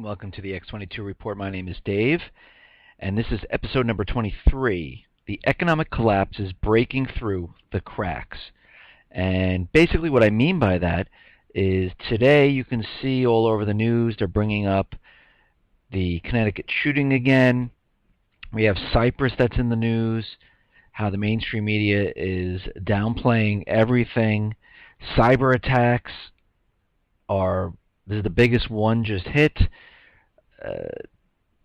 Welcome to the X22 Report. My name is Dave, and this is episode number 23. The economic collapse is breaking through the cracks. And basically what I mean by that is today you can see all over the news they're bringing up the Connecticut shooting again. We have Cyprus that's in the news, how the mainstream media is downplaying everything. Cyber attacks this is the biggest one just hit.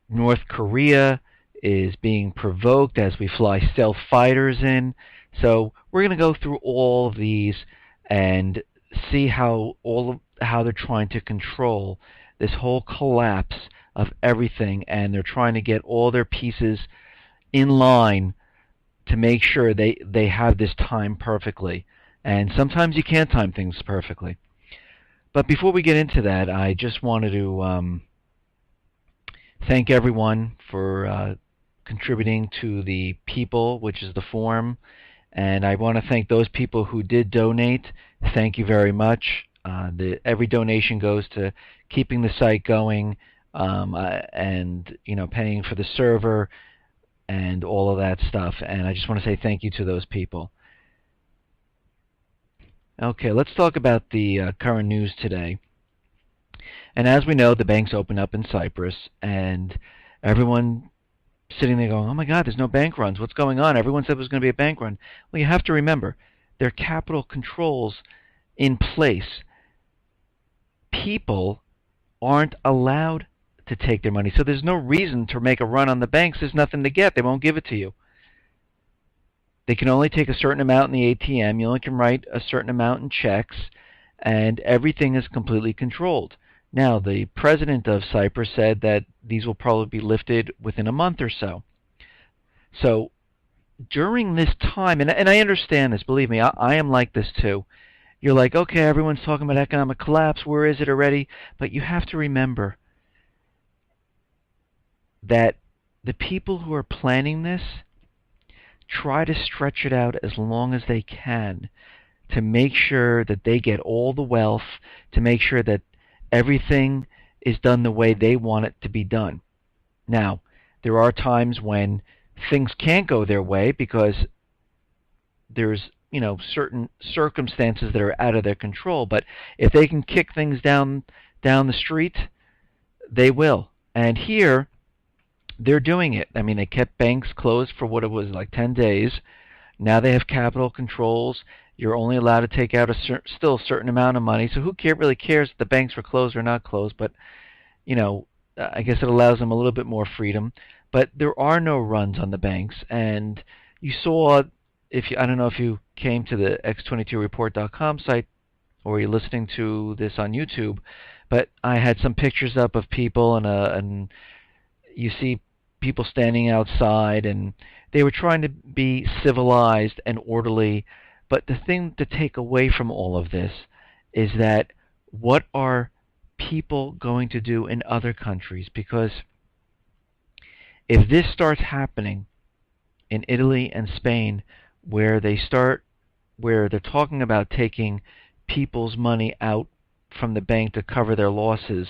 North Korea is being provoked as we fly stealth fighters in. So we're going to go through all of these and see how they're trying to control this whole collapse of everything, and they're trying to get all their pieces in line to make sure they have this timed perfectly. And sometimes you can't time things perfectly. But before we get into that, I just wanted to thank everyone for contributing to the People, which is the forum. And I want to thank those people who did donate. Thank you very much. Every donation goes to keeping the site going and paying for the server and all of that stuff. And I just want to say thank you to those people. Okay, let's talk about the current news today. And as we know, the banks opened up in Cyprus, and everyone sitting there going, oh my God, there's no bank runs. What's going on? Everyone said there was going to be a bank run. Well, you have to remember, there are capital controls in place. People aren't allowed to take their money, so there's no reason to make a run on the banks. There's nothing to get. They won't give it to you. They can only take a certain amount in the ATM. You only can write a certain amount in checks, and everything is completely controlled. Now, the president of Cyprus said that these will probably be lifted within a month or so. So during this time, and I understand this, believe me, I am like this too. You're like, okay, everyone's talking about economic collapse. Where is it already? But you have to remember that the people who are planning this try to stretch it out as long as they can to make sure that they get all the wealth, to make sure that everything is done the way they want it to be done. Now, there are times when things can't go their way because there's certain circumstances that are out of their control. But if they can kick things down the street, they will. And here, they're doing it. I mean, they kept banks closed for what it was like 10 days. Now they have capital controls. You're only allowed to take out still a certain amount of money. So who really cares if the banks were closed or not closed? But, I guess it allows them a little bit more freedom. But there are no runs on the banks. And you saw, I don't know if you came to the x22report.com site or you're listening to this on YouTube, but I had some pictures up of people and you see people standing outside, and they were trying to be civilized and orderly. But the thing to take away from all of this is that what are people going to do in other countries? Because if this starts happening in Italy and Spain, where they're talking about taking people's money out from the bank to cover their losses,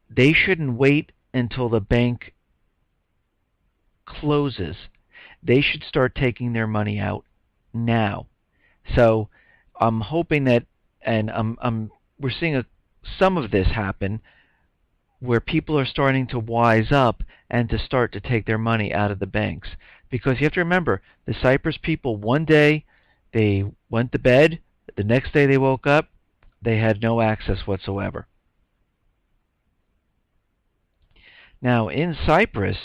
they shouldn't wait until the bank closes. They should start taking their money out now. So I'm hoping that, and we're seeing some of this happen, where people are starting to wise up and to start to take their money out of the banks. Because you have to remember, the Cyprus people, one day they went to bed, the next day they woke up, they had no access whatsoever. Now, in Cyprus,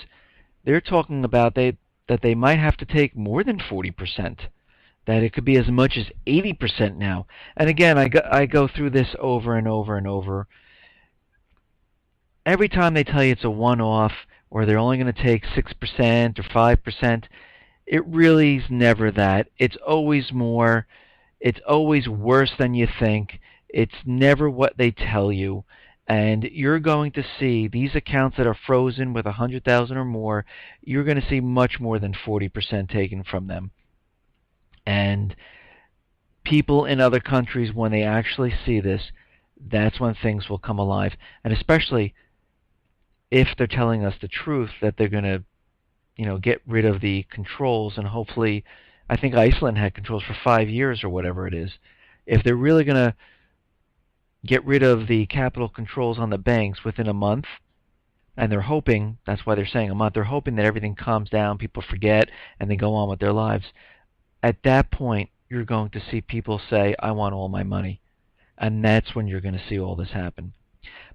they're talking about that they might have to take more than 40%, that it could be as much as 80% now. And again, I go through this over and over and over. Every time they tell you it's a one-off, or they're only going to take 6% or 5%, it really is never that. It's always more. It's always worse than you think. It's never what they tell you. And you're going to see these accounts that are frozen with 100,000 or more, you're going to see much more than 40% taken from them. And people in other countries, when they actually see this, that's when things will come alive. And especially if they're telling us the truth, that they're going to, get rid of the controls, and hopefully, I think Iceland had controls for 5 years or whatever it is. If they're really going to get rid of the capital controls on the banks within a month, and they're hoping, that's why they're saying a month, they're hoping that everything calms down, people forget, and they go on with their lives. At that point, you're going to see people say, I want all my money. And that's when you're going to see all this happen.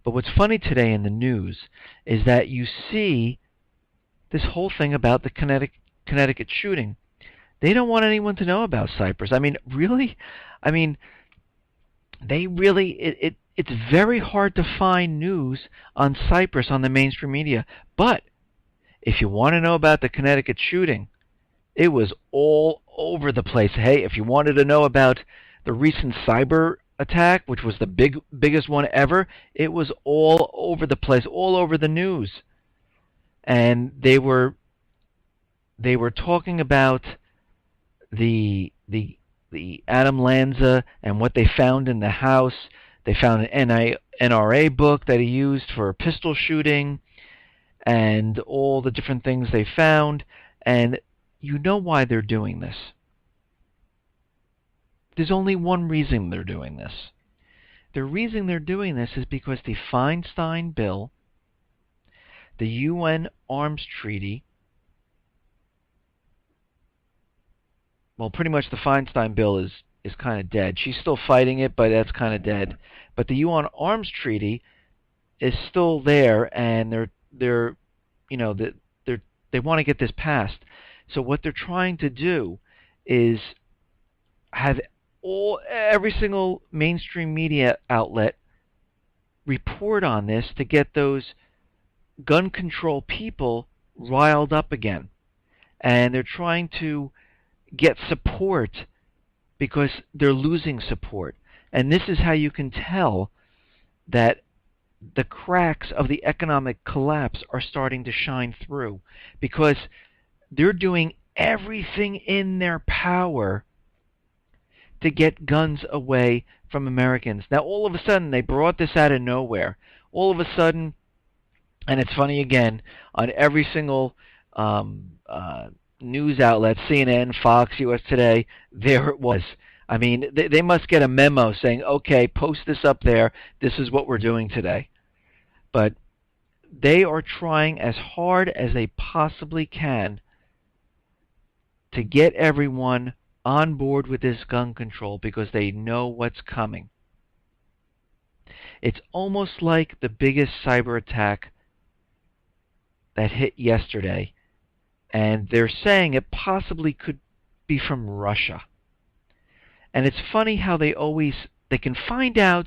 But what's funny today in the news is that you see this whole thing about the Connecticut shooting. They don't want anyone to know about Cyprus. I mean, really? I mean, they really, it's very hard to find news on Cyprus on the mainstream media. But if you want to know about the Connecticut shooting, it was all over the place. Hey, if you wanted to know about the recent cyber attack, which was the biggest one ever, it was all over the place, all over the news. And they were talking about the Adam Lanza and what they found in the house. They found an NRA book that he used for a pistol shooting, and all the different things they found. And you know why they're doing this. There's only one reason they're doing this. The reason they're doing this is because the Feinstein Bill, the UN Arms Treaty, well, pretty much the Feinstein Bill is kind of dead. She's still fighting it, but that's kind of dead. But the UN Arms Treaty is still there, and they want to get this passed. So what they're trying to do is have every single mainstream media outlet report on this to get those gun control people riled up again. And they're trying to get support because they're losing support. And this is how you can tell that the cracks of the economic collapse are starting to shine through, because they're doing everything in their power to get guns away from Americans. Now, all of a sudden, they brought this out of nowhere. All of a sudden, and it's funny again, on every single news outlet, CNN, Fox, US Today, there it was. I mean, they must get a memo saying, okay, post this up there. This is what we're doing today. But they are trying as hard as they possibly can to get everyone on board with this gun control because they know what's coming. It's almost like the biggest cyber attack that hit yesterday, and they're saying it possibly could be from Russia. And it's funny how they can find out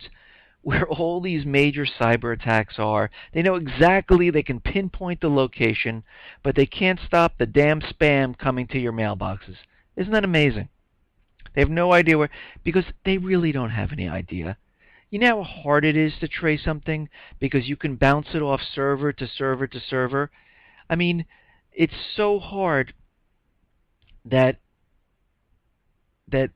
where all these major cyber attacks are. They know exactly, they can pinpoint the location, but they can't stop the damn spam coming to your mailboxes. Isn't that amazing? They have no idea where, because they really don't have any idea. You know how hard it is to trace something because you can bounce it off server to server to server? I mean, it's so hard that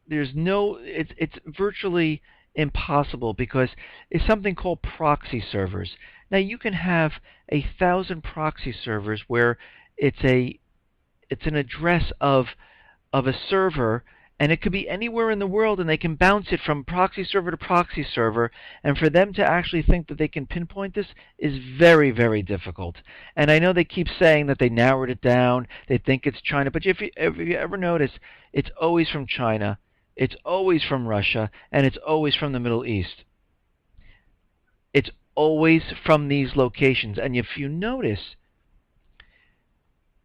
there's no, it's virtually impossible, because it's something called proxy servers. Now you can have 1,000 proxy servers where it's an address of a server, and it could be anywhere in the world, and they can bounce it from proxy server to proxy server, and for them to actually think that they can pinpoint this is very, very difficult. And I know they keep saying that they narrowed it down, they think it's China, but if you ever notice, it's always from China, it's always from Russia, and it's always from the Middle East. It's always from these locations. And if you notice,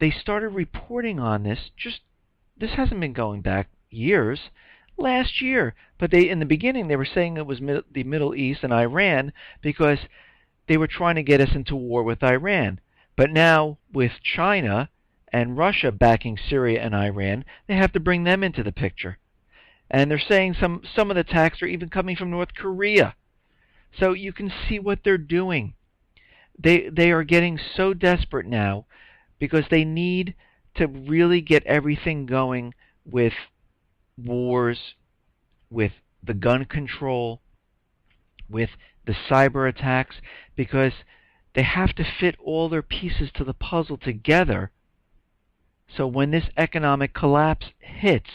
they started reporting on this, this hasn't been going back years, last year. But in the beginning, they were saying it was the Middle East and Iran because they were trying to get us into war with Iran. But now, with China and Russia backing Syria and Iran, they have to bring them into the picture. And they're saying some of the attacks are even coming from North Korea. So you can see what they're doing. They are getting so desperate now because they need to really get everything going with wars, with the gun control, with the cyber attacks, because They have to fit all their pieces to the puzzle together, so when this economic collapse hits,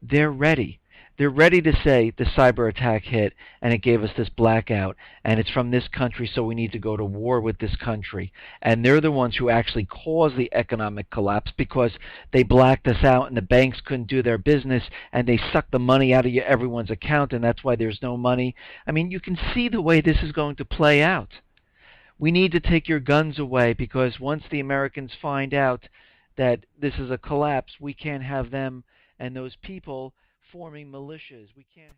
they're ready. They're ready to say the cyber attack hit and it gave us this blackout and it's from this country, so we need to go to war with this country. And they're the ones who actually caused the economic collapse because they blacked us out and the banks couldn't do their business and they sucked the money out of everyone's account, and that's why there's no money. I mean, you can see the way this is going to play out. We need to take your guns away, because once the Americans find out that this is a collapse, we can't have them and those people forming militias. We can't.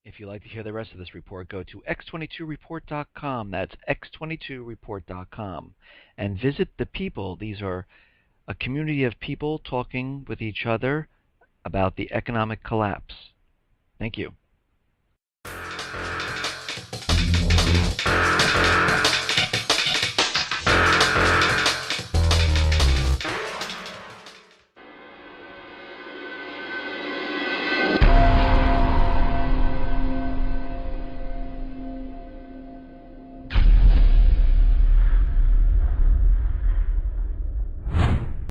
If you'd like to hear the rest of this report, go to x22report.com. That's x22report.com. And visit the people. These are a community of people talking with each other about the economic collapse. Thank you.